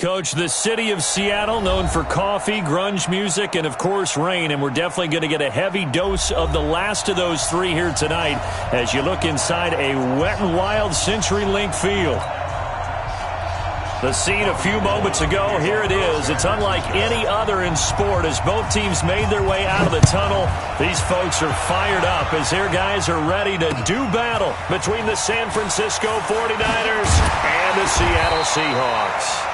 Coach. The city of Seattle, known for coffee, grunge music, and, of course, rain. And we're definitely going to get a heavy dose of the last of those three here tonight as you look inside a wet and wild CenturyLink field. The scene a few moments ago, here it is. It's unlike any other in sport as both teams made their way out of the tunnel. These folks are fired up as their guys are ready to do battle between the San Francisco 49ers and the Seattle Seahawks.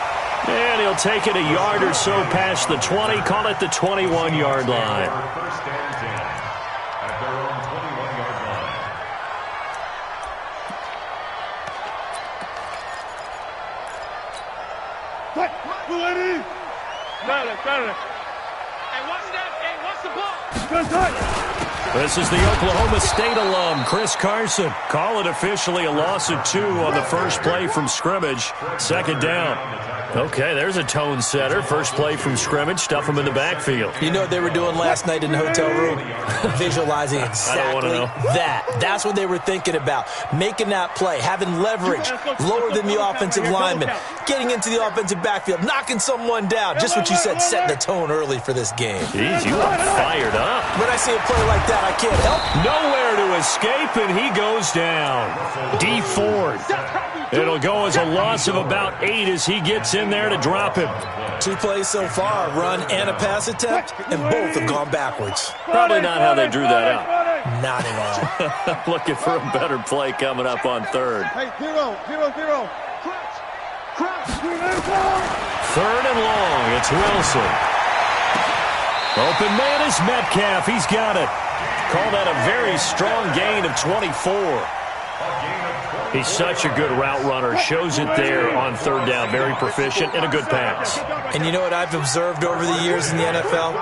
And he'll take it a yard or so past the 20, call it the 21-yard line. First and 10 at their own 21-yard line. This is the Oklahoma State alum, Chris Carson. Call it officially a loss of 2 on the first play from scrimmage. Second down. Okay, there's a tone setter. First play from scrimmage, stuff him in the backfield. You know what they were doing last night in the hotel room? Visualizing exactly that. That's what they were thinking about. Making that play, having leverage, lower than the offensive lineman, getting into the offensive backfield, knocking someone down. Just what you said, setting the tone early for this game. Jeez, you are fired up. When I see a play like that, I can't help. Nowhere to escape, and he goes down. D Ford. It'll go as a loss of about 8 as he gets in there to drop him. 2 plays so far, a run and a pass attempt, and both have gone backwards. Probably not how they drew that up. Not at all. Looking for a better play coming up on third. Hey, 0, 0, 0. Third and long. It's Wilson. Open man is Metcalf. He's got it. Call that a very strong gain of 24. He's such a good route runner. Shows it there on third down. Very proficient and a good pass. And you know what I've observed over the years in the NFL?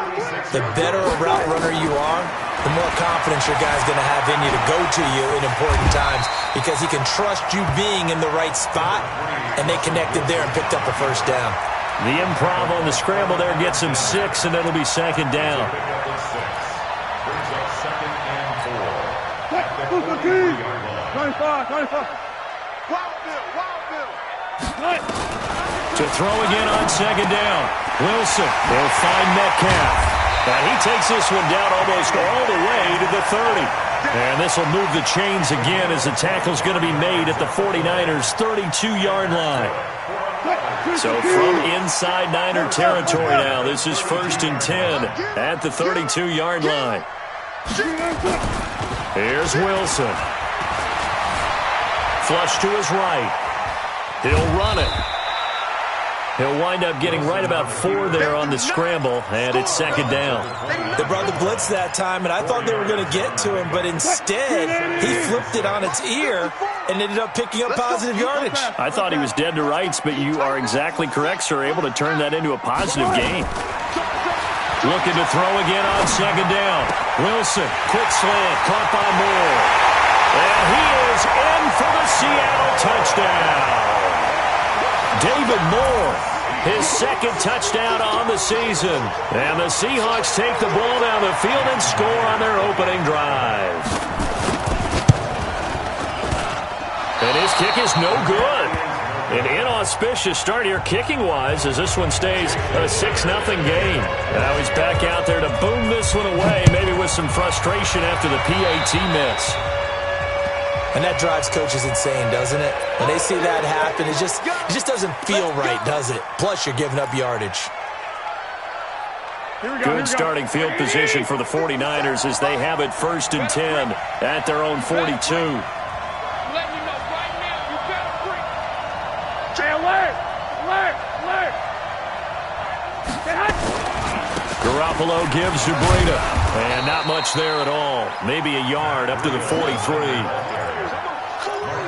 The better a route runner you are, the more confidence your guy's going to have in you to go to you in important times because he can trust you being in the right spot, and they connected there and picked up a first down. The improv on the scramble there gets him 6, and it'll be second down. To throw again on second down. Wilson will find Metcalf. And he takes this one down almost all the way to the 30. And this will move the chains again as the tackle's going to be made at the 49ers' 32-yard line. So from inside Niner territory now, this is 1st and 10 at the 32-yard line. Here's Wilson. Flush to his right. He'll run it. He'll wind up getting right about 4 there on the scramble, and it's second down. They brought the blitz that time, and I thought they were going to get to him, but instead he flipped it on its ear and ended up picking up positive yardage. I thought he was dead to rights, but you are exactly correct, sir, able to turn that into a positive gain. Looking to throw again on second down. Wilson, quick slant, caught by Moore. And he is in for the Seattle touchdown. David Moore, his second touchdown on the season. And the Seahawks take the ball down the field and score on their opening drive. And his kick is no good. An inauspicious start here kicking-wise as this one stays a 6-0 game. Now he's back out there to boom this one away, maybe with some frustration after the PAT miss. And that drives coaches insane, doesn't it? When they see that happen, it just doesn't feel right, does it? Plus, you're giving up yardage. Good starting field position for the 49ers as they have it 1st and 10 at their own 42. Garoppolo gives to Breida. And not much there at all. Maybe a yard up to the 43.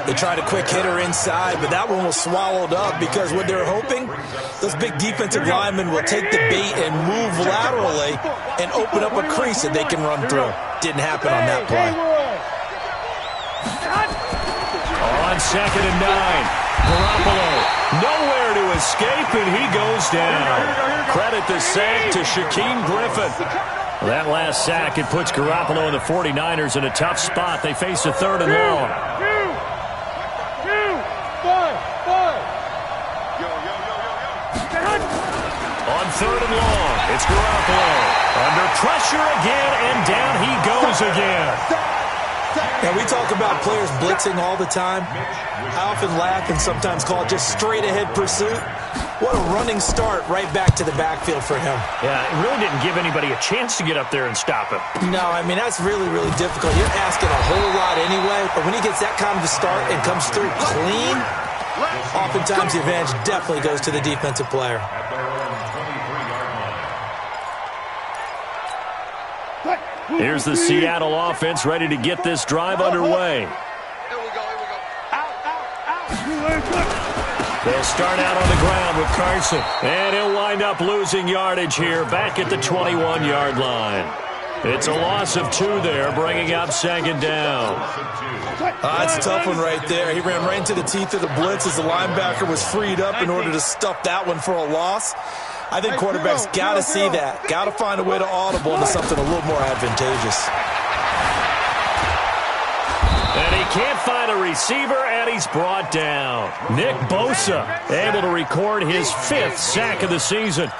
They tried a quick hitter inside, but that one was swallowed up because what they're hoping, those big defensive linemen will take the bait and move laterally and open up a crease that they can run through. Didn't happen on that play. On 2nd and 9. Garoppolo, nowhere to escape, and he goes down. Credit the sack to Shaquem Griffin. That last sack, it puts Garoppolo and the 49ers in a tough spot. They face a 3rd and long. third and long. It's Garoppolo. Under pressure again, and down he goes again. Now, we talk about players blitzing all the time. I often laugh and sometimes call it just straight-ahead pursuit. What a running start right back to the backfield for him. Yeah, it really didn't give anybody a chance to get up there and stop him. No, I mean, that's really, really difficult. You're asking a whole lot anyway, but when he gets that kind of a start and comes through clean, oftentimes the advantage definitely goes to the defensive player. Here's the Seattle offense ready to get this drive underway. They'll start out on the ground with Carson. And he'll wind up losing yardage here back at the 21-yard line. It's a loss of 2 there, bringing up second down. That's a tough one right there. He ran right into the teeth of the blitz as the linebacker was freed up in order to stuff that one for a loss. I think quarterbacks got to see that. Got to find a way to audible into something a little more advantageous. And he can't find a receiver, and he's brought down. Nick Bosa able to record his 5th sack of the season.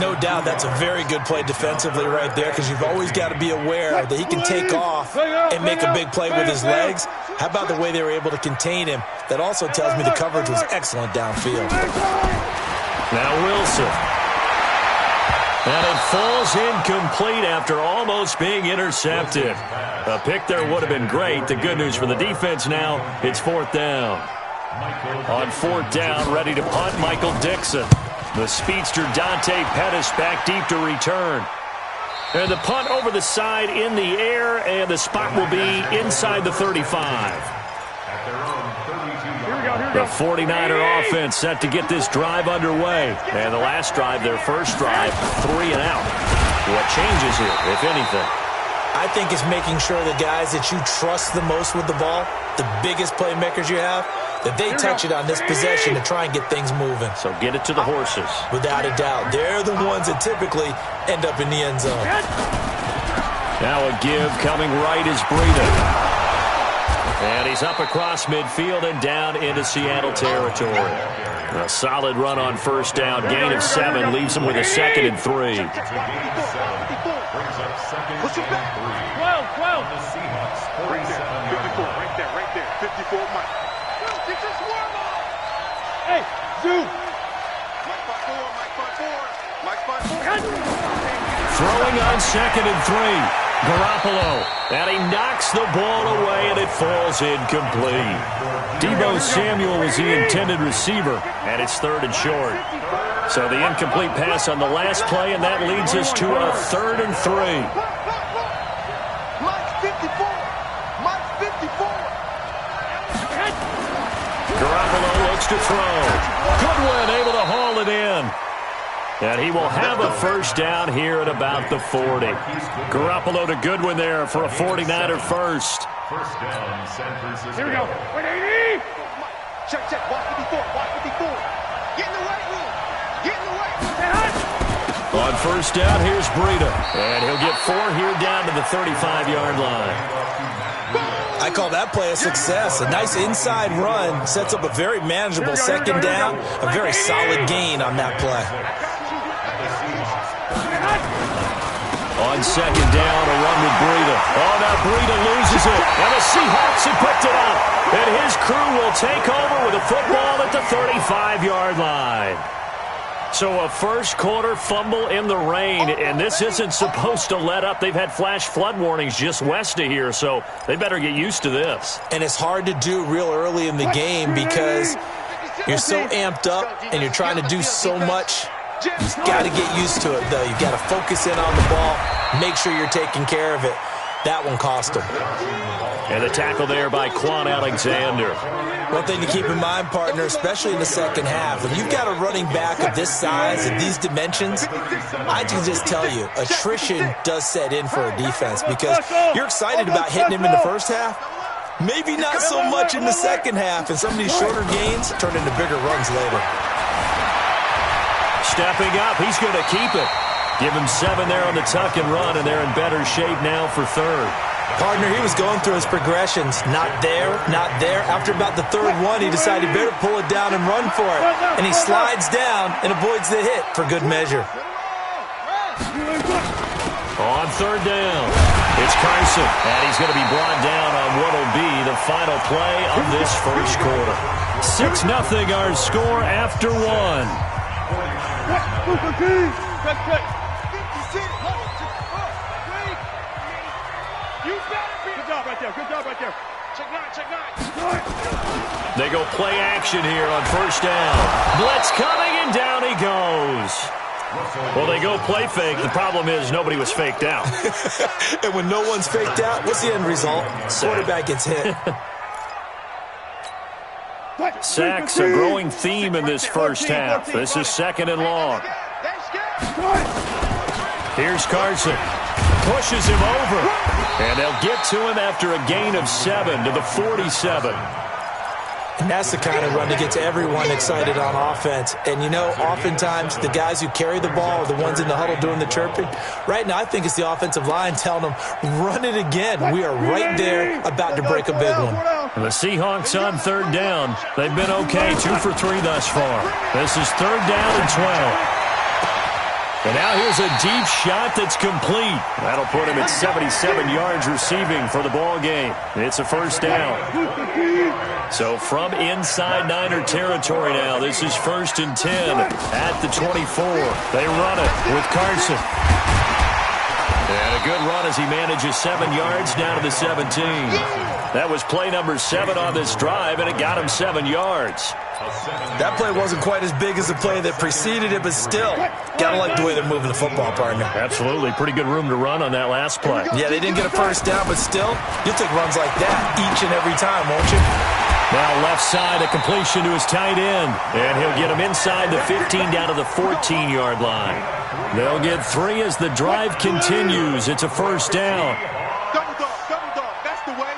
No doubt that's a very good play defensively right there, because you've always got to be aware that he can take off and make a big play with his legs. How about the way they were able to contain him? That also tells me the coverage was excellent downfield. Now Wilson. And it falls incomplete after almost being intercepted. A pick there would have been great. The good news for the defense now, it's 4th down. On 4th down, ready to punt, Michael Dixon. The speedster Dante Pettis back deep to return. And the punt over the side in the air, and the spot will be inside the 35. The 49er offense set to get this drive underway. And the last drive, their first drive, 3 and out. What changes here, if anything? I think it's making sure the guys that you trust the most with the ball, the biggest playmakers you have, that they touch it on this possession to try and get things moving. So get it to the horses. Without a doubt. They're the ones that typically end up in the end zone. Now a give coming right is Breida. And he's up across midfield and down into Seattle territory. A solid run on first down. Gain of 7 leaves him with a 2nd and 3. Push him back. 12. The Seahawks. Right there. 54, Mike. Hey, Zoo. Mike 4. Throwing on 2nd and 3. Garoppolo, and he knocks the ball away, and it falls incomplete. Deebo Samuel was the intended receiver, and it's 3rd and short. So the incomplete pass on the last play, and that leads us to a 3rd and 3. Mike 54. Garoppolo looks to throw. Goodwin able to haul it in. And he will have a first down here at about the 40. Garoppolo to Goodwin there for a 49er first. First down, San Francisco. Here we go. 180. Check. Watch 54. Get in the right room. On first down, here's Breida. And he'll get 4 here down to the 35-yard line. I call that play a success. A nice inside run sets up a very manageable second down. A very solid gain on that play. On second down, a run with Breida. Oh, now Breida loses it. And the Seahawks have picked it up. And his crew will take over with a football at the 35-yard line. So a first-quarter fumble in the rain, and this isn't supposed to let up. They've had flash flood warnings just west of here, so they better get used to this. And it's hard to do real early in the game because you're so amped up and you're trying to do so much. You've got to get used to it, though. You've got to focus in on the ball, make sure you're taking care of it. That one cost him. And the tackle there by Quan Alexander. One thing to keep in mind, partner, especially in the second half, when you've got a running back of this size and these dimensions, I can just tell you, attrition does set in for a defense because you're excited about hitting him in the first half. Maybe not so much in the second half, and some of these shorter gains turn into bigger runs later. Stepping up, he's going to keep it. Give him 7 there on the tuck and run, and they're in better shape now for third. Partner, he was going through his progressions. Not there, not there. After about the third one, he decided he better pull it down and run for it. And he slides down and avoids the hit for good measure. On third down, it's Carson, and he's going to be brought down on what will be the final play of this first quarter. 6-0 our score after one. Good job right there. Good job right there. Check nine. They go play action here on first down. Blitz coming, and down he goes. Well, they go play fake. The problem is nobody was faked out. And when no one's faked out, what's the end result? Quarterback gets hit. Sacks a growing theme in this first half. This is second and long. Here's Carson. Pushes him over. And they'll get to him after a gain of 7 to the 47. And that's the kind of run that gets everyone excited on offense. And, you know, oftentimes the guys who carry the ball are the ones in the huddle doing the chirping. Right now, I think it's the offensive line telling them, run it again. We are right there about to break a big one. The Seahawks on third down. They've been okay, 2 for 3 thus far. This is third down and 12. And now here's a deep shot that's complete. That'll put him at 77 yards receiving for the ball game. It's a first down. So from inside Niner territory now, this is 1st and 10 at the 24. They run it with Carson. And a good run as he manages 7 yards down to the 17. That was play number 7 on this drive, and it got him 7 yards. That play wasn't quite as big as the play that preceded it, but still, gotta like the way they're moving the football, partner. Absolutely. Pretty good room to run on that last play. Yeah, they didn't get a first down, but still, you'll take runs like that each and every time, won't you? Now left side, a completion to his tight end. And he'll get him inside the 15 down to the 14-yard line. They'll get 3 as the drive continues. It's a first down. Double dog. That's the way.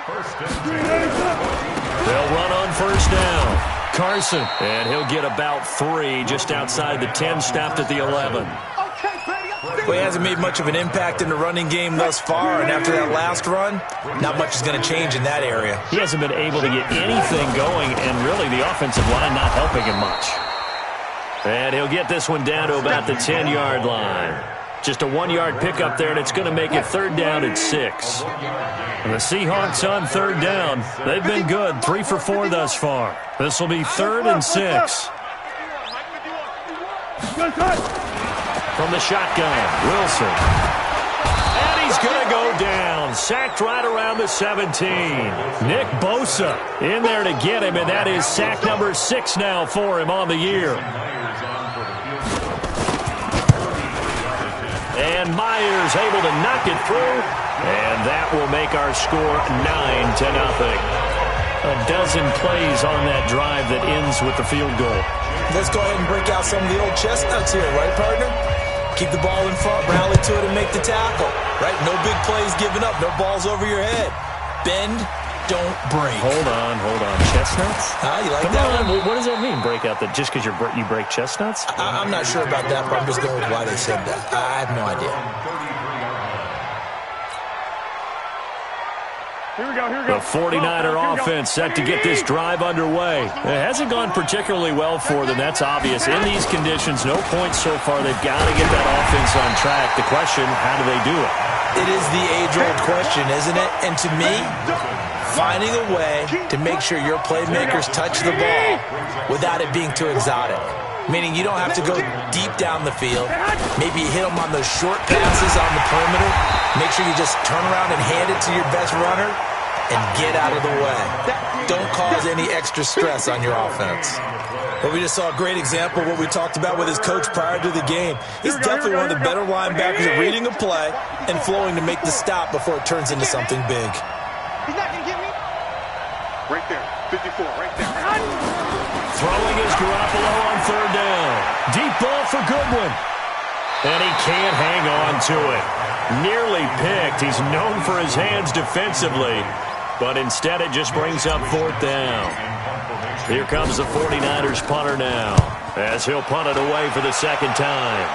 They'll run on first down. Carson, and he'll get about 3 just outside the 10, stopped at the 11. Well, he hasn't made much of an impact in the running game thus far, and after that last run, not much is going to change in that area. He hasn't been able to get anything going, and really the offensive line not helping him much. And he'll get this one down to about the 10-yard line. Just a 1-yard pickup there, and it's going to make it third down at 6. And the Seahawks on third down. They've been good, 3 for 4 thus far. This will be 3rd and 6. From the shotgun, Wilson. And he's going to go down. Sacked right around the 17. Nick Bosa in there to get him, and that is sack number 6 now for him on the year. And Myers able to knock it through, and that will make our score 9-0. A dozen plays on that drive that ends with the field goal. Let's go ahead and break out some of the old chestnuts here, right, partner? Keep the ball in front, rally to it, and make the tackle, right? No big plays given up, no balls over your head. Bend, don't break. Hold on. Chestnuts? You like Come that on. one? What does that mean, break out? That just because you break chestnuts? I'm not sure about that, but I'm just going with why they said that. I have no idea. Here we go. The 49er offense set to get this drive underway. It hasn't gone particularly well for them, that's obvious. In these conditions, no points so far. They've got to get that offense on track. The question, how do they do it? It is the age-old question, isn't it? And to me, finding a way to make sure your playmakers touch the ball without it being too exotic. Meaning you don't have to go deep down the field. Maybe you hit them on those short passes on the perimeter. Make sure you just turn around and hand it to your best runner and get out of the way. Don't cause any extra stress on your offense. Well, we just saw a great example of what we talked about with his coach prior to the game. He's definitely one of the better linebackers at reading a play and flowing to make the stop before it turns into something big. He's not going to get me. Right there. 54, right there. Throwing is Garoppolo on third down. Deep ball for Goodwin. And he can't hang on to it. Nearly picked. He's known for his hands defensively. But instead it just brings up fourth down. Here comes the 49ers punter now, as he'll punt it away for the second time.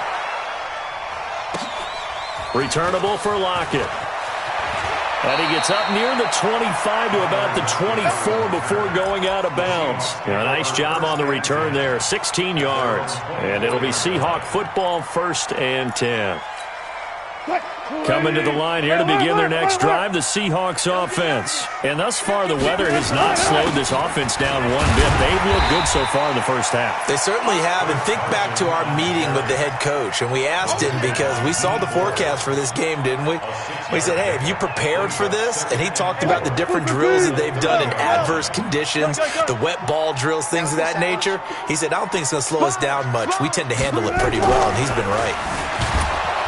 Returnable for Lockett. And he gets up near the 25 to about the 24 before going out of bounds. A nice job on the return there, 16 yards. And it'll be Seahawk football, 1st and 10. Coming to the line here to begin their next drive, the Seahawks offense. And thus far, the weather has not slowed this offense down one bit. They've looked good so far in the first half. They certainly have. And think back to our meeting with the head coach. And we asked him because we saw the forecast for this game, didn't we? We said, hey, have you prepared for this? And he talked about the different drills that they've done in adverse conditions, the wet ball drills, things of that nature. He said, I don't think it's going to slow us down much. We tend to handle it pretty well, and he's been right.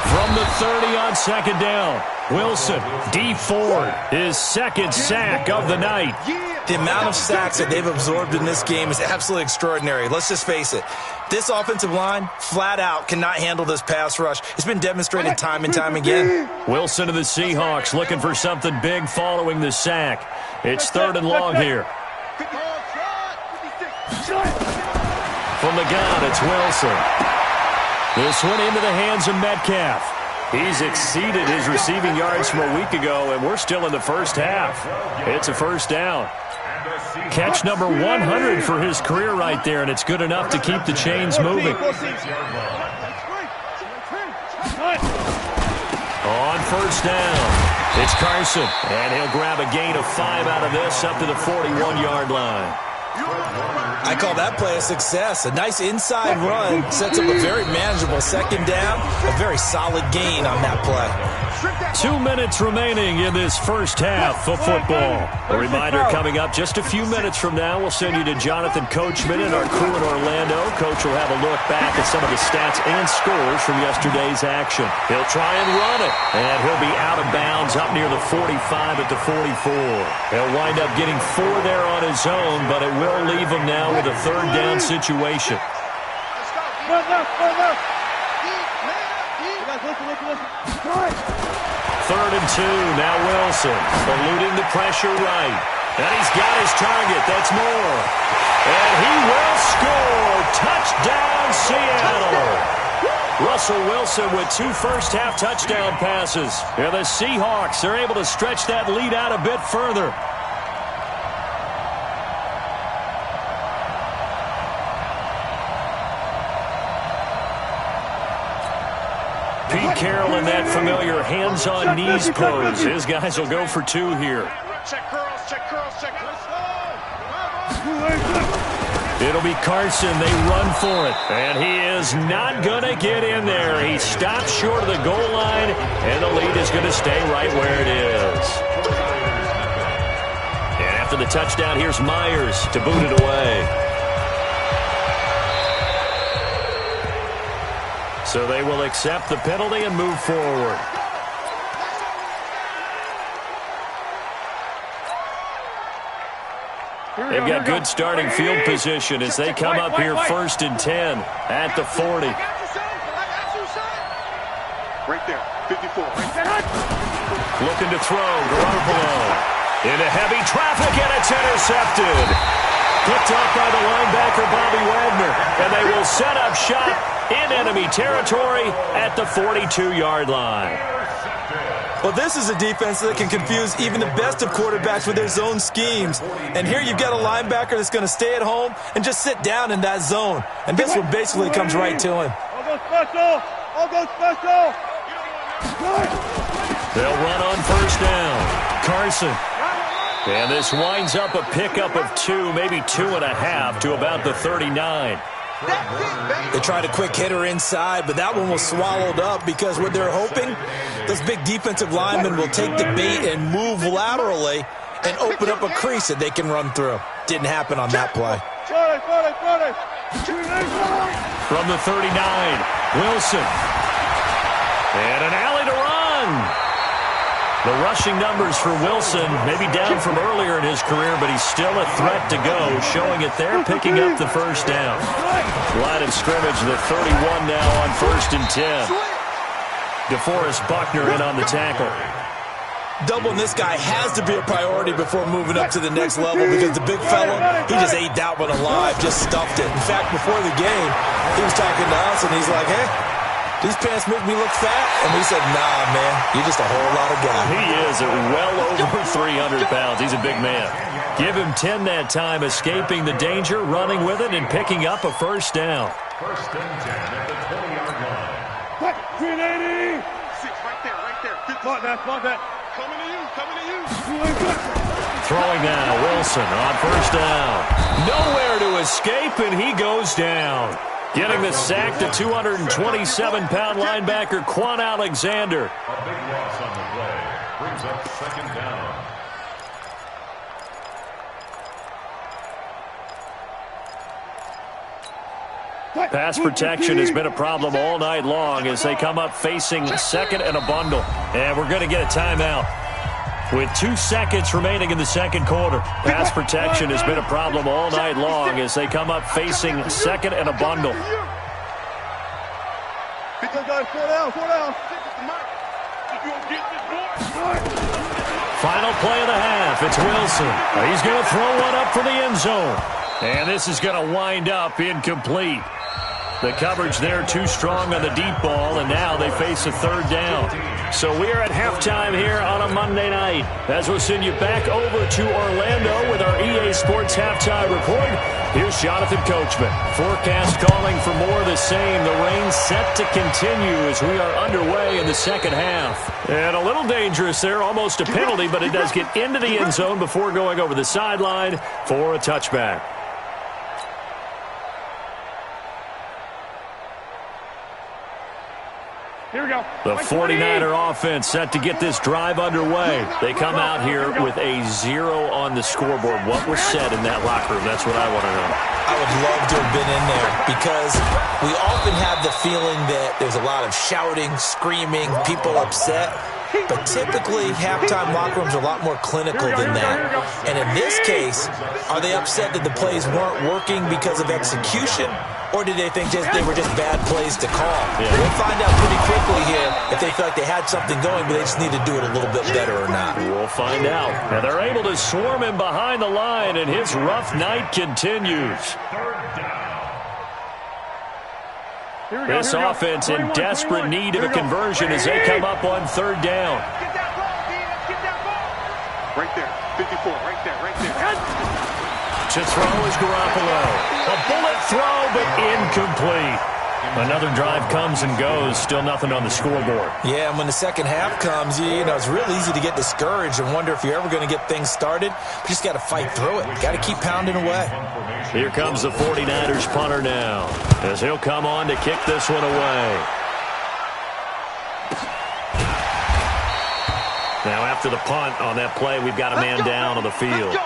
From the 30 on second down, Wilson, D Ford, his second sack of the night. The amount of sacks that they've absorbed in this game is absolutely extraordinary. Let's just face it. This offensive line, flat out, cannot handle this pass rush. It's been demonstrated time and time again. Wilson of the Seahawks looking for something big following the sack. It's 3rd and long here. From the gun, it's Wilson. This one into the hands of Metcalf. He's exceeded his receiving yards from a week ago, and we're still in the first half. It's a first down. Catch number 100 for his career right there, and it's good enough to keep the chains moving. On first down, it's Carson, and he'll grab a gain of 5 out of this up to the 41-yard line. I call that play a success. A nice inside run sets up a very manageable second down, a very solid gain on that play. 2 minutes remaining in this first half of football. A reminder coming up just a few minutes from now. We'll send you to Jonathan Coachman and our crew in Orlando. Coach will have a look back at some of the stats and scores from yesterday's action. He'll try and run it, and he'll be out of bounds up near the 45 at the 44. He'll wind up getting 4 there on his own, but it will leave him now with a 3rd down situation. Third and 2, now Wilson, eluding the pressure right. And he's got his target, that's Moore. And he will score! Touchdown, Seattle! Russell Wilson with 2 first-half touchdown passes. And the Seahawks are able to stretch that lead out a bit further. Pete Carroll in that familiar hands-on knees pose. His guys will go for 2 here. Check curls, check curls, check curls. It'll be Carson. They run for it. And he is not going to get in there. He stops short of the goal line, and the lead is going to stay right where it is. And after the touchdown, here's Myers to boot it away. So they will accept the penalty and move forward. They've got good starting field position as they come up here 1st and 10 at the 40. Right there, 54. Looking to throw, Garoppolo into heavy traffic, and it's intercepted. Picked up by the linebacker, Bobby Wagner, and they will set up shop in enemy territory at the 42-yard line. Well, this is a defense that can confuse even the best of quarterbacks with their zone schemes. And here you've got a linebacker that's going to stay at home and just sit down in that zone. And this one basically comes right to him. I'll go special. I'll go special. They'll run on first down. Carson. And this winds up a pickup of 2, maybe 2.5 to about the 39. They tried a quick hitter inside, but that one was swallowed up because what they're hoping, those big defensive linemen will take the bait and move laterally and open up a crease that they can run through. Didn't happen on that play. From the 39, Wilson. And an alley to run. The rushing numbers for Wilson, maybe down from earlier in his career, but he's still a threat to go, showing it there, picking up the first down. Line of scrimmage, the 31 now on 1st and 10. DeForest Buckner in on the tackle. Doubling this guy has to be a priority before moving up to the next level because the big fella, he just ate that one alive, just stuffed it. In fact, before the game, he was talking to us, and he's like, hey, these pants make me look fat? And we said, nah, man, you're just a whole lot of guy. He is at well over 300 pounds. He's a big man. Give him 10 that time, escaping the danger, running with it, and picking up a first down. 1st and 10 at the 20-yard line. 380. 6 right there. Coming to you. Throwing now, Wilson on first down. Nowhere to escape, and he goes down. Getting the sack, the 227-pound linebacker, Quan Alexander. A big loss on the play. Brings up second down. Pass protection has been a problem all night long as they come up facing second and a bundle. And we're going to get a timeout with 2 seconds remaining in the second quarter. Pass protection has been a problem all night long as they come up facing second and a bundle. Final play of the half. It's Wilson. He's going to throw one up for the end zone. And this is going to wind up incomplete. The coverage there too strong on the deep ball, and now they face a third down. So we are at halftime here on a Monday night. As we'll send you back over to Orlando with our EA Sports Halftime Report, here's Jonathan Coachman. Forecast calling for more of the same. The rain set to continue as we are underway in the second half. And a little dangerous there, almost a penalty, but it does get into the end zone before going over the sideline for a touchback. Here we go. The 49er offense set to get this drive underway. They come out here with a 0 on the scoreboard. What was said in that locker room? That's what I want to know. I would love to have been in there because we often have the feeling that there's a lot of shouting, screaming, people upset. But typically, halftime locker rooms are a lot more clinical than that. And in this case, are they upset that the plays weren't working because of execution? Or did they think they were just bad plays to call? Yeah. We'll find out pretty quickly here if they feel like they had something going, but they just need to do it a little bit better or not. We'll find out. And they're able to swarm him behind the line, and his rough night continues. This offense in desperate need of a conversion as they come up on third down. Get that ball, Dean. Get that ball. Right there. 54. Right there. To throw is Garoppolo. A bullet throw, but incomplete. Another drive comes and goes. Still nothing on the scoreboard. Yeah, and when the second half comes, you know, it's real easy to get discouraged and wonder if you're ever going to get things started. You just got to fight through it. Got to keep pounding away. Here comes the 49ers punter now, as he'll come on to kick this one away. Now after the punt on that play, we've got a man down on the field.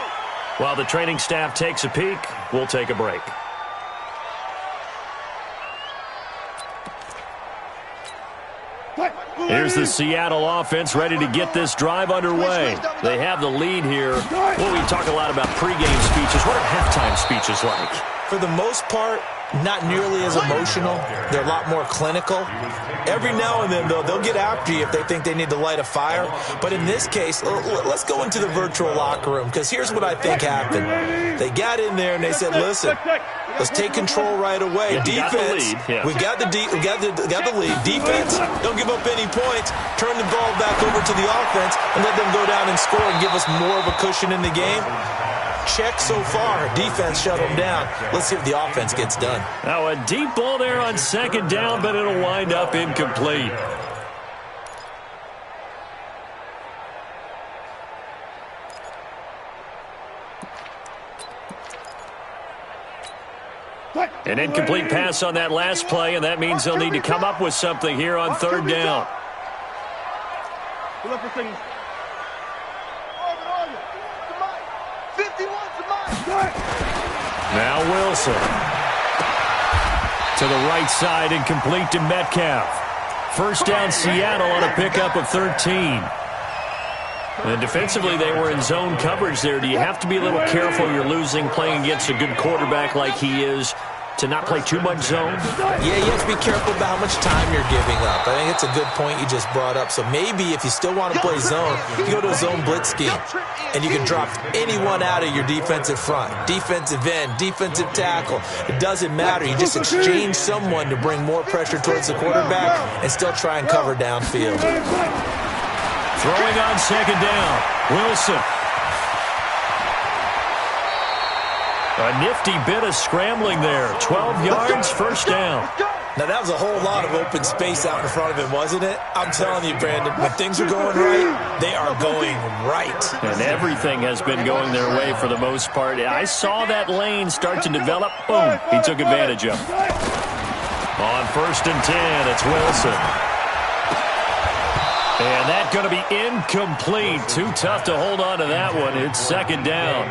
While the training staff takes a peek, we'll take a break. Here's the Seattle offense ready to get this drive underway. They have the lead here. Well, we talk a lot about pregame speeches. What are halftime speeches like? For the most part, not nearly as emotional. They're a lot more clinical. Every now and then, though, they'll get after you if they think they need to light a fire. But in this case, let's go into the virtual locker room, because here's what I think happened. They got in there and they said, listen, let's take control right away. Yeah, defense, we got the lead. Defense, don't give up any points. Turn the ball back over to the offense and let them go down and score and give us more of a cushion in the game. Check so far. Defense shut them down. Let's see if the offense gets done. Now a deep ball there on second down, but it'll wind up incomplete. An incomplete pass on that last play, and that means they'll need to come up with something here on third down. Now Wilson. To the right side, incomplete to Metcalf. First down Seattle on a pickup of 13. And defensively, they were in zone coverage there. Do you have to be a little careful you're losing playing against a good quarterback like he is to not play too much zone? Yeah, you have to be careful about how much time you're giving up. I think it's a good point you just brought up. So maybe if you still want to play zone, you go to a zone blitz scheme. And you can drop anyone out of your defensive front. Defensive end, defensive tackle. It doesn't matter. You just exchange someone to bring more pressure towards the quarterback and still try and cover downfield. Throwing on second down, Wilson. A nifty bit of scrambling there. 12 yards, first down. Now, that was a whole lot of open space out in front of him, wasn't it? I'm telling you, Brandon, when things are going right, they are going right. And everything has been going their way for the most part. I saw that lane start to develop. Boom, he took advantage of it. On 1st and 10, it's Wilson. And that's going to be incomplete. Too tough to hold on to that one. It's 2nd down.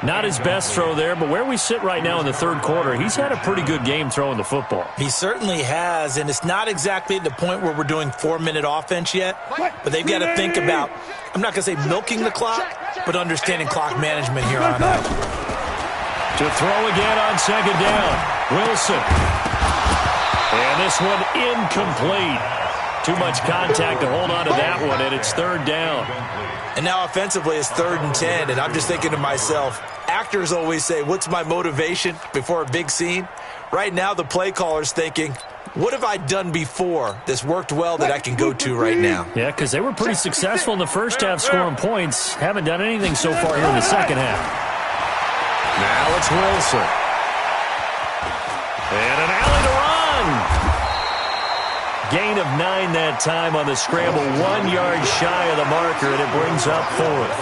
Not his best throw there, but where we sit right now in the 3rd quarter, he's had a pretty good game throwing the football. He certainly has, and it's not exactly at the point where we're doing 4-minute offense yet, but they've got to think about, I'm not going to say milking the clock, but understanding clock management here on out. To throw again on 2nd down, Wilson. And this one incomplete. Too much contact to hold on to that one, and it's 3rd down. And now offensively it's 3rd and 10, and I'm just thinking to myself, actors always say, what's my motivation before a big scene? Right now the play caller's thinking, what have I done before that's worked well that I can go to right now? Yeah, because they were pretty successful in the first half scoring points. Haven't done anything so far here in the second half. Now it's Wilson. And an alley to run. Gain of 9 that time on the scramble. 1 yard shy of the marker, and it brings up 4th.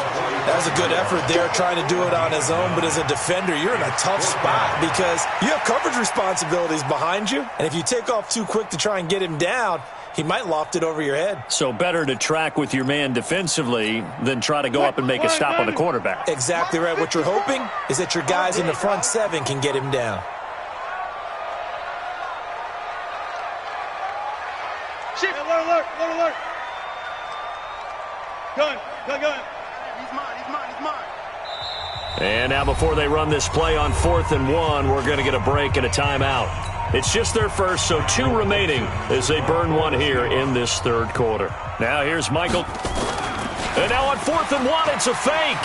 That was a good effort there trying to do it on his own, but as a defender, you're in a tough spot because you have coverage responsibilities behind you, and if you take off too quick to try and get him down, he might loft it over your head. So better to track with your man defensively than try to go up and make a stop on the quarterback. Exactly right. What you're hoping is that your guys in the front 7 can get him down. Alert. Gun. He's mine. And now before they run this play on 4th and 1, we're going to get a break and a timeout. It's just their first, so 2 remaining as they burn 1 here in this 3rd quarter. Now here's Michael. And now on 4th and 1, it's a fake.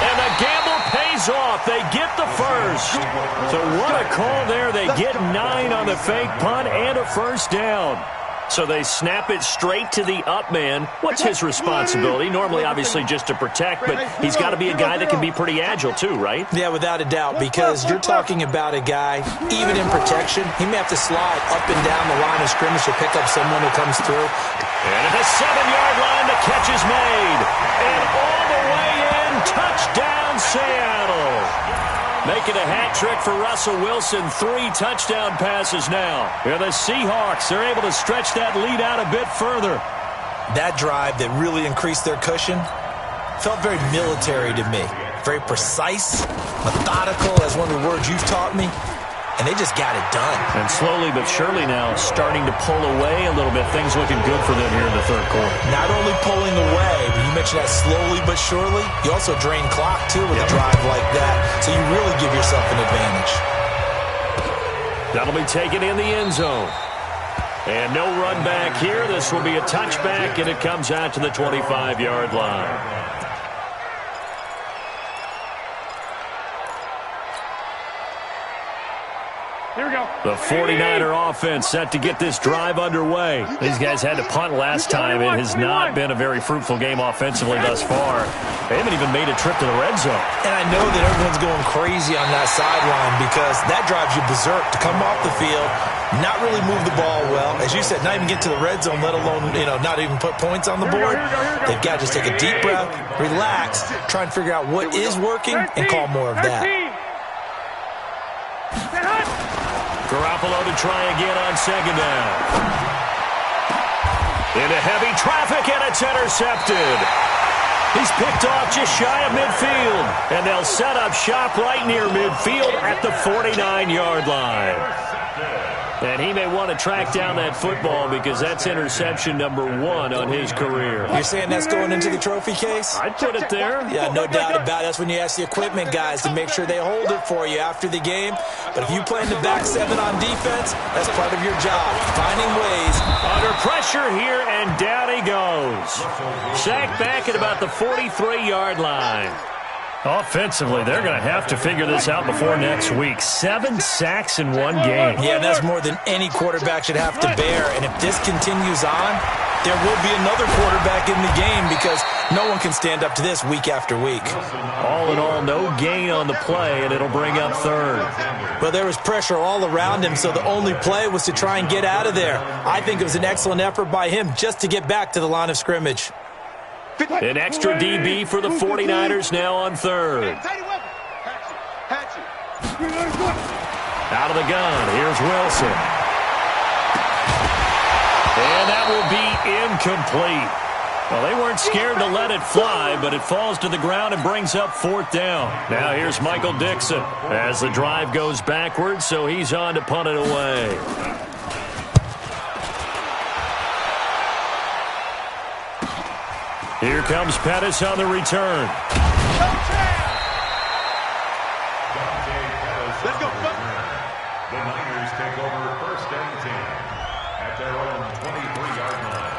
And the gamble pays off. They get the first. So what a call there. They get 9 on the fake punt and a 1st down. So they snap it straight to the up man. What's his responsibility? Normally, obviously, just to protect, but he's got to be a guy that can be pretty agile too, right? Yeah, without a doubt, because you're talking about a guy, even in protection, he may have to slide up and down the line of scrimmage to pick up someone who comes through. And at the 7-yard line, the catch is made. And all the way in, touchdown, Seattle. Making a hat trick for Russell Wilson. 3 touchdown passes now. And the Seahawks are able to stretch that lead out a bit further. That drive that really increased their cushion felt very military to me. Very precise, methodical, as one of the words you've taught me. And they just got it done. And slowly but surely now starting to pull away a little bit. Things looking good for them here in the 3rd quarter. Not only pulling away, but you mentioned that slowly but surely. You also drain clock, too, with a drive like that. So you really give yourself an advantage. That'll be taken in the end zone. And no run back here. This will be a touchback, and it comes out to the 25-yard line. Here we go. The 49er offense set to get this drive underway. These guys had to punt last time. It has not been a very fruitful game offensively thus far. They haven't even made a trip to the red zone. And I know that everyone's going crazy on that sideline because that drives you berserk to come off the field, not really move the ball well. As you said, not even get to the red zone, let alone, not even put points on the board. They've got to just take a deep breath, relax, try and figure out what is working, and call more of that. Garoppolo to try again on 2nd down. Into heavy traffic, and it's intercepted. He's picked off just shy of midfield, and they'll set up shop right near midfield at the 49-yard line. And he may want to track down that football because that's interception number 1 on his career. You're saying that's going into the trophy case? I'd put it there. Yeah, no doubt about it. That's when you ask the equipment guys to make sure they hold it for you after the game. But if you play in the back 7 on defense, that's part of your job, finding ways. Under pressure here, and down he goes. Sacked back at about the 43-yard line. Offensively, they're going to have to figure this out before next week. 7 sacks in one game. Yeah, that's more than any quarterback should have to bear. And if this continues on, there will be another quarterback in the game because no one can stand up to this week after week. All in all, no gain on the play, and it'll bring up third. Well, there was pressure all around him, so the only play was to try and get out of there. I think it was an excellent effort by him just to get back to the line of scrimmage. An extra DB for the 49ers now on third. Out of the gun, here's Wilson. And that will be incomplete. Well, they weren't scared to let it fly, but it falls to the ground and brings up fourth down. Now here's Michael Dixon as the drive goes backwards, so he's on to punt it away. Here comes Pettis on the return. Let's go. The Niners take over first and 10 at their own 23-yard line.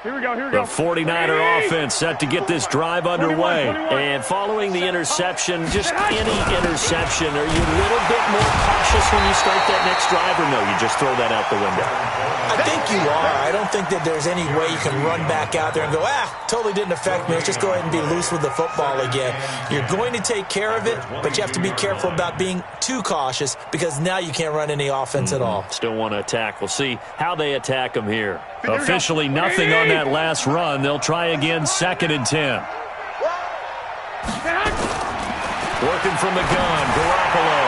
Here we go. The 49er offense set to get this drive underway. And following the interception, just any interception, are you a little bit more cautious when you start that next drive, or no, you just throw that out the window? I think you are. I don't think that there's any way you can run back out there and go, totally didn't affect me. Let's just go ahead and be loose with the football again. You're going to take care of it, but you have to be careful about being too cautious because now you can't run any offense at all. Still want to attack. We'll see how they attack them here. Officially nothing on that last run. They'll try again, 2nd and 10. Working from the gun, Garoppolo.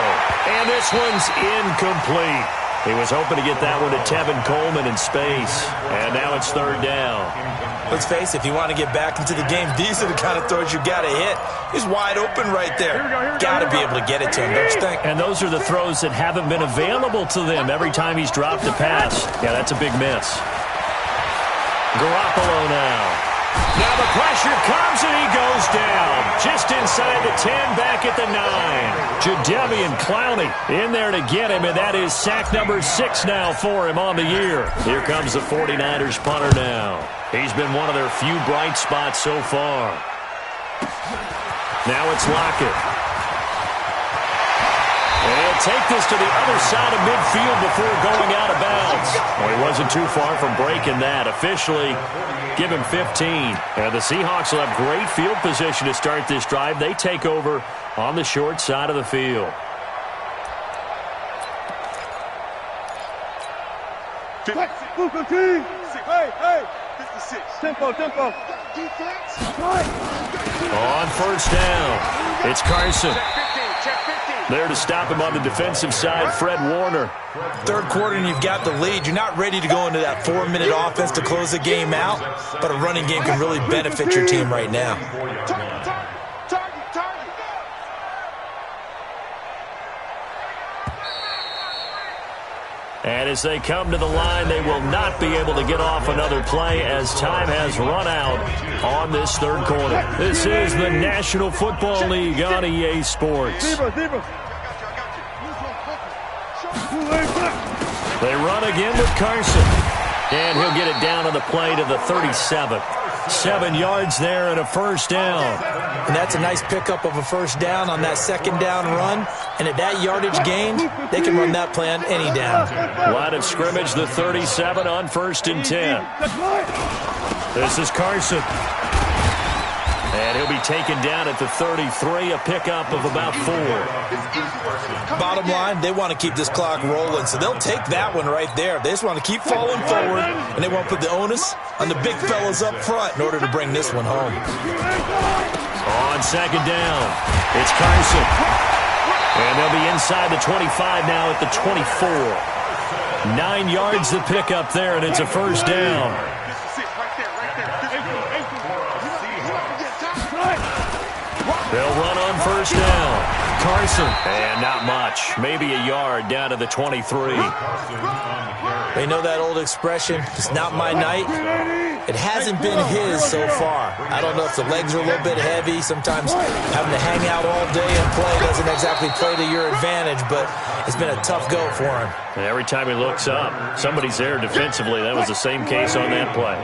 And this one's incomplete. He was hoping to get that one to Tevin Coleman in space. And now it's third down. Let's face it, if you want to get back into the game, these are the kind of throws you got to hit. He's wide open right there. Got to be able to get it to him, don't you think? And those are the throws that haven't been available to them every time he's dropped a pass. Yeah, that's a big miss. Garoppolo now. Now the pressure comes and he goes down. Just inside the 10, back at the 9. Jadeveon Clowney in there to get him, and that is sack number 6 now for him on the year. Here comes the 49ers punter now. He's been one of their few bright spots so far. Now it's Lockett. And he'll take this to the other side of midfield before going out of bounds. Well, he wasn't too far from breaking that. Officially, give him 15. And the Seahawks will have great field position to start this drive. They take over on the short side of the field. Hey, 56. Tempo. Defense. On first down, it's Carson. Check 15. There to stop him on the defensive side, Fred Warner. Third quarter and you've got the lead. You're not ready to go into that 4-minute offense to close the game out, but a running game can really benefit your team right now. Target. And as they come to the line, they will not be able to get off another play as time has run out on this third quarter. This is the National Football League on EA Sports. They run again with Carson. And he'll get it down on the play to the 37. 7 yards there and a first down. And that's a nice pickup of a first down on that second down run. And at that yardage gain, they can run that play on any down. Line of scrimmage, the 37 on 1st and 10. This is Carson. And he'll be taken down at the 33, a pickup of about 4. Bottom line, they want to keep this clock rolling, so they'll take that one right there. They just want to keep falling forward, and they want to put the onus on the big fellas up front in order to bring this one home. On second down, it's Carson. And they'll be inside the 25 now at the 24. 9 yards the pickup there, and it's a first down. They'll run on first down. Carson. And not much. Maybe a yard down to the 23. They know that old expression, it's not my night. It hasn't been his so far. I don't know if the legs are a little bit heavy. Sometimes having to hang out all day and play doesn't exactly play to your advantage, but it's been a tough go for him. And every time he looks up, somebody's there defensively. That was the same case on that play.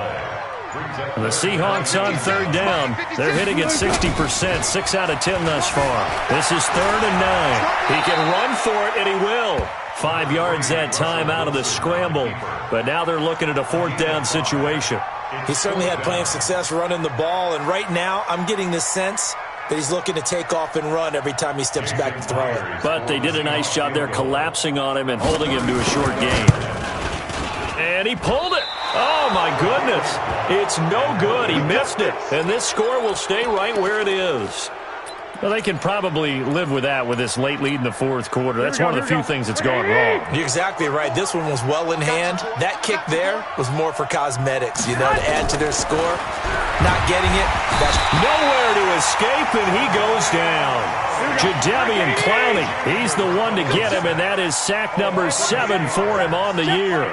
The Seahawks on third down. They're hitting at 60%, 6 out of 10 thus far. This is 3rd and 9. He can run for it, and he will. 5 yards that time out of the scramble. But now they're looking at a 4th down situation. He certainly had plenty of success running the ball, and right now I'm getting the sense that he's looking to take off and run every time he steps back to throw it. But they did a nice job there collapsing on him and holding him to a short gain. And he pulled it. Oh, my goodness. It's no good. He missed it. And this score will stay right where it is. Well, they can probably live with that with this late lead in the 4th quarter. That's one of the few things that's gone wrong. You're exactly right. This one was well in hand. That kick there was more for cosmetics, to add to their score. Not getting it. That's nowhere to escape, and he goes down. Jadeveon Clowney, he's the one to get him, and that is sack number 7 for him on the year.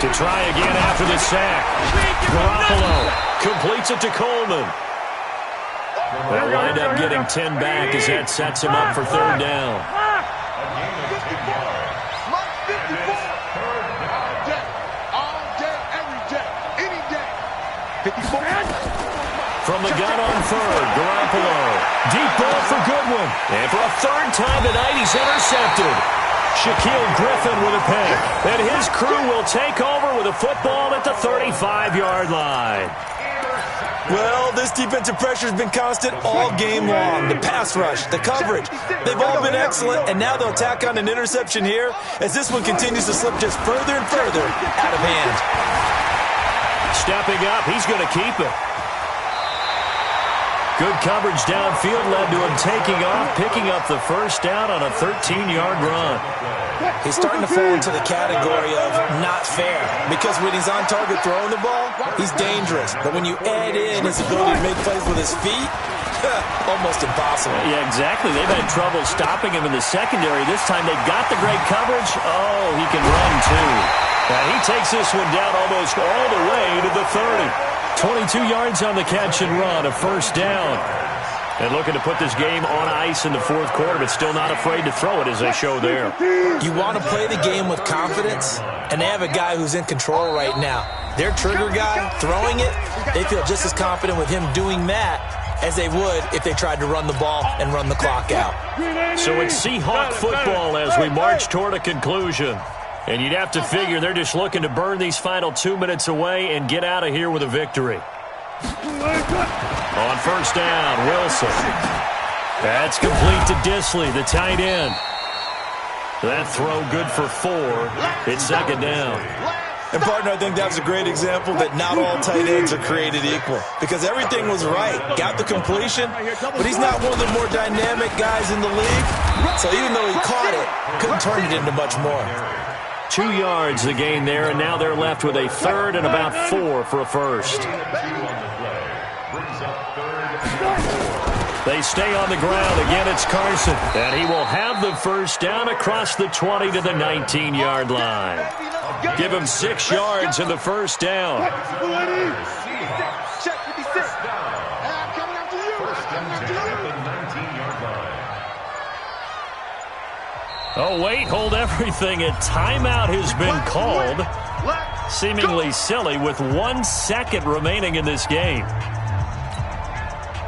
To try again after the sack. Garoppolo completes it to Coleman. They'll wind up getting 10 back as that sets him up for 3rd down. From the gun on 3rd, Garoppolo. Deep ball for Goodwin. And for a 3rd time tonight, he's intercepted. Shaquille Griffin with a pick. And his crew will take over with a football at the 35-yard line. Well, this defensive pressure has been constant all game long. The pass rush, the coverage, they've all been excellent, and now they'll tack on an interception here as this one continues to slip just further and further out of hand. Stepping up, he's going to keep it. Good coverage downfield led to him taking off, picking up the 1st down on a 13-yard run. He's starting to fall into the category of not fair because when he's on target throwing the ball, he's dangerous. But when you add in his ability to make plays with his feet, almost impossible. Yeah, exactly. They've had trouble stopping him in the secondary. This time they got the great coverage. Oh, he can run too. Now he takes this one down almost all the way to the 30. 22 yards on the catch and run, a 1st down. And looking to put this game on ice in the 4th quarter, but still not afraid to throw it as they show there. You want to play the game with confidence, and they have a guy who's in control right now. Their trigger guy, throwing it, they feel just as confident with him doing that as they would if they tried to run the ball and run the clock out. So it's Seahawk football as we march toward a conclusion. And you'd have to figure they're just looking to burn these final 2 minutes away and get out of here with a victory. On 1st down, Wilson. That's complete to Disley, the tight end. That throw good for 4. It's 2nd down. And, partner, I think that's a great example that not all tight ends are created equal because everything was right. Got the completion, but he's not one of the more dynamic guys in the league. So even though he caught it, couldn't turn it into much more. 2 yards the gain there, and now they're left with a 3rd and about 4 for a 1st. They stay on the ground. Again, it's Carson. And he will have the 1st down across the 20 to the 19-yard line. Give him 6 yards in the 1st down. Oh, wait, hold everything. A timeout has been called. Seemingly silly with 1 second remaining in this game.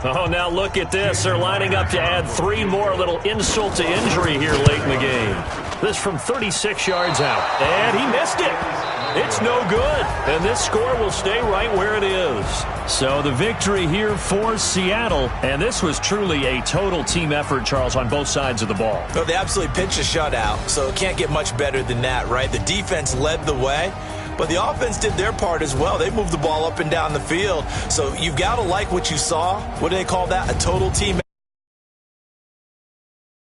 Oh, now look at this. They're lining up to add 3 more. A little insult to injury here late in the game. This from 36 yards out. And he missed it. It's no good. And this score will stay right where it is. So the victory here for Seattle. And this was truly a total team effort, Charles, on both sides of the ball. Well, they absolutely pitched a shutout, so it can't get much better than that, right? The defense led the way, but the offense did their part as well. They moved the ball up and down the field. So you've got to like what you saw. What do they call that? A total team